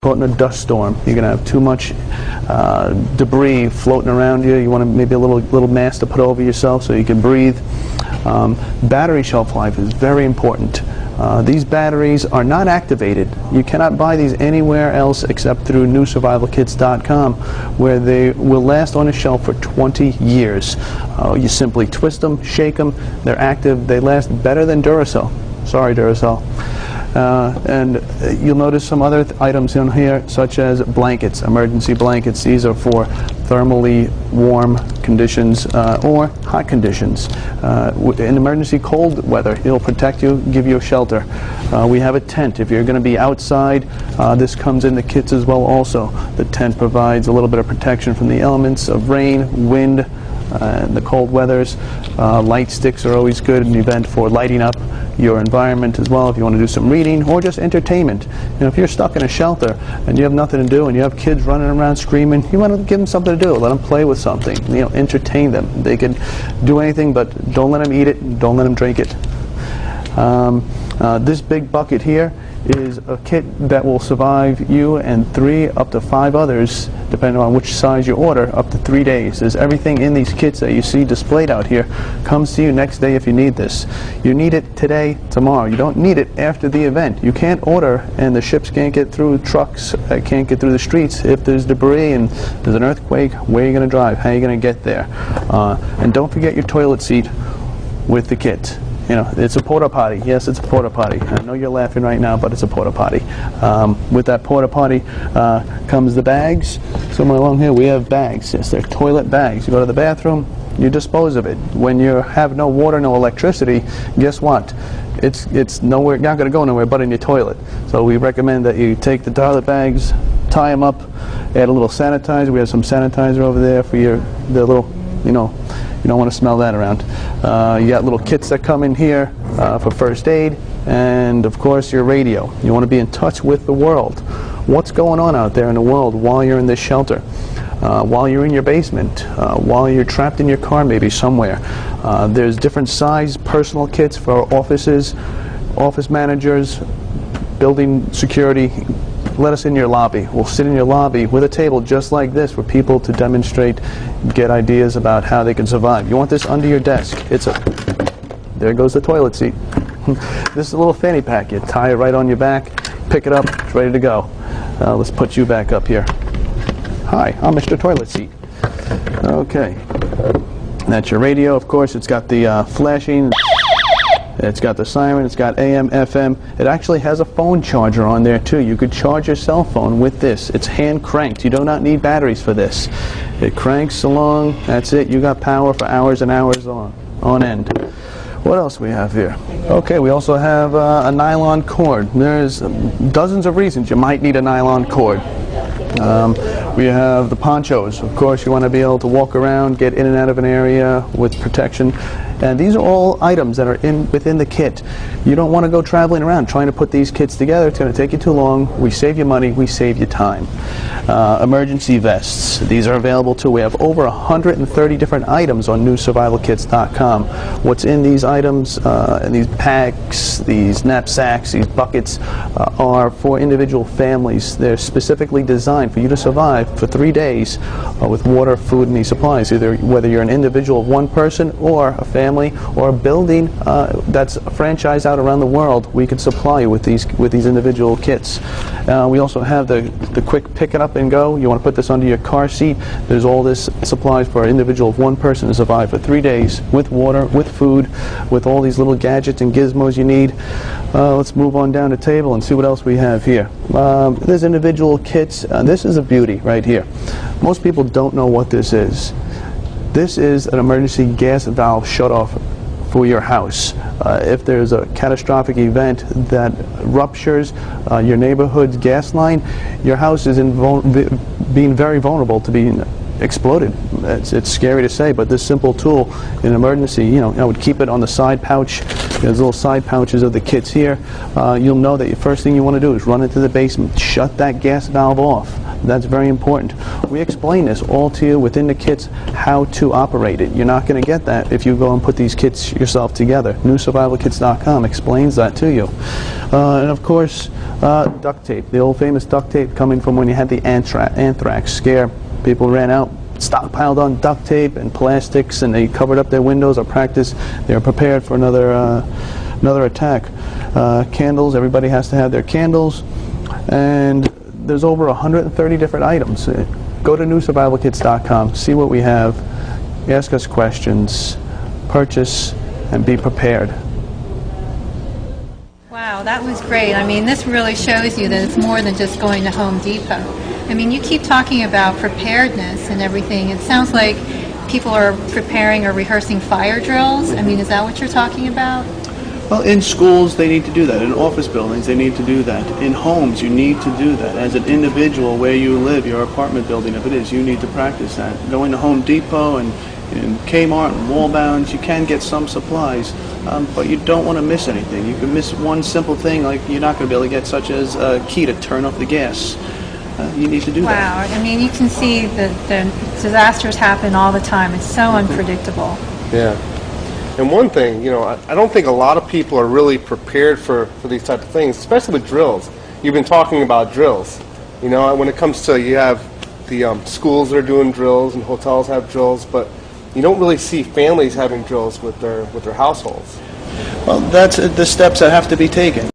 Caught in a dust storm, you're going to have too much debris floating around you. You want maybe a little mask to put over yourself so you can breathe. Battery shelf life is very important. These batteries are not activated. You cannot buy these anywhere else except through newsurvivalkits.com, where they will last on a shelf for 20 years. You simply twist them, shake them, they're active, they last better than Duracell. Sorry, Duracell. And you'll notice some other items in here, such as blankets, emergency blankets. These are for thermally warm conditions or hot conditions. In emergency cold weather, it'll protect you, give you a shelter. We have a tent. If you're going to be outside, this comes in the kits as well also. The tent provides a little bit of protection from the elements of rain, wind, the cold weathers. Light sticks are always good in the event for lighting up your environment as well, if you want to do some reading or just entertainment. You know, if you're stuck in a shelter and you have nothing to do and you have kids running around screaming, you want to give them something to do. Let them play with something. You know, entertain them. They can do anything, but don't let them eat it. Don't let them drink it. This big bucket here is a kit that will survive you and 3 up to 5 others, depending on which size you order, up to 3 days. There's everything in these kits that you see displayed out here comes to you next day if you need this. You need it today, tomorrow. You don't need it after the event. You can't order and the ships can't get through, trucks can't get through the streets. If there's debris and there's an earthquake, where are you going to drive? How are you going to get there? And don't forget your toilet seat with the kit. You know, it's a porta potty. Yes, it's a porta potty. I know you're laughing right now, but it's a porta potty. With that porta potty comes the bags. Somewhere along here we have bags. Yes, they're toilet bags. You go to the bathroom, you dispose of it. When you have no water, no electricity, guess what? It's nowhere, not going to go nowhere but in your toilet. So we recommend that you take the toilet bags, tie them up, add a little sanitizer. We have some sanitizer over there for the little, you know, you don't want to smell that around. You got little kits that come in here for first aid, and of course your radio. You want to be in touch with the world. What's going on out there in the world while you're in this shelter? While you're in your basement, while you're trapped in your car maybe somewhere. There's different size personal kits for offices, office managers, building security. Let us in your lobby. We'll sit in your lobby with a table just like this for people to demonstrate, get ideas about how they can survive. You want this under your desk. There goes the toilet seat. This is a little fanny pack. You tie it right on your back, pick it up, it's ready to go. Let's put you back up here. Hi, I'm Mr. Toilet Seat. Okay. That's your radio, of course. It's got the flashing. It's got the siren, it's got AM, FM. It actually has a phone charger on there too. You could charge your cell phone with this. It's hand cranked. You do not need batteries for this. It cranks along, that's it. You got power for hours and hours on end. What else we have here? Okay, we also have a nylon cord. There's dozens of reasons you might need a nylon cord. We have the ponchos. Of course, you want to be able to walk around, get in and out of an area with protection. And these are all items that are within the kit. You don't want to go traveling around trying to put these kits together. It's going to take you too long. We save you money. We save you time. Emergency vests. These are available too. We have over 130 different items on newsurvivalkits.com. What's in these items, and these packs, these knapsacks, these buckets are for individual families. They're specifically designed for you to survive for 3 days with water, food, and these supplies. Whether you're an individual of one person or a family or a building that's franchised out around the world, we can supply you with these individual kits. We also have the quick pick it up and go. You want to put this under your car seat. There's all this supplies for an individual of one person to survive for 3 days with water, with food, with all these little gadgets and gizmos you need. Let's move on down the table and see what else we have here. There's individual kits. This is a beauty right here. Most people don't know what this is. This is an emergency gas valve shutoff for your house. If there's a catastrophic event that ruptures your neighborhood's gas line, your house is being very vulnerable to being exploded. It's scary to say, but this simple tool in emergency, you know, I would keep it on the side pouch. There's little side pouches of the kits here. You'll know that the first thing you want to do is run into the basement, shut that gas valve off. That's very important. We explain this all to you within the kits, how to operate it. You're not going to get that if you go and put these kits yourself together. NewSurvivalKits.com explains that to you. And of course, duct tape, the old famous duct tape coming from when you had the anthrax scare. People ran out, stockpiled on duct tape and plastics, and they covered up their windows or practice. They were prepared for another attack. Candles, everybody has to have their candles. And there's over 130 different items. Go to NewSurvivalKits.com, see what we have, ask us questions, purchase, and be prepared. Wow, that was great. I mean, this really shows you that it's more than just going to Home Depot. I mean, you keep talking about preparedness and everything. It sounds like people are preparing or rehearsing fire drills. I mean, is that what you're talking about? Well, in schools, they need to do that. In office buildings, they need to do that. In homes, you need to do that. As an individual, where you live, your apartment building, if it is, you need to practice that. Going to Home Depot and Kmart and Wallbounds, you can get some supplies, but you don't want to miss anything. You can miss one simple thing, like you're not going to be able to get, such as a key to turn off the gas. You need to do that. Wow, I mean, you can see that the disasters happen all the time. It's so unpredictable. Yeah. And one thing, you know, I don't think a lot of people are really prepared for these type of things, especially with drills. You've been talking about drills. You know, when it comes to, you have the schools that are doing drills and hotels have drills, but you don't really see families having drills with their households. Well, that's the steps that have to be taken.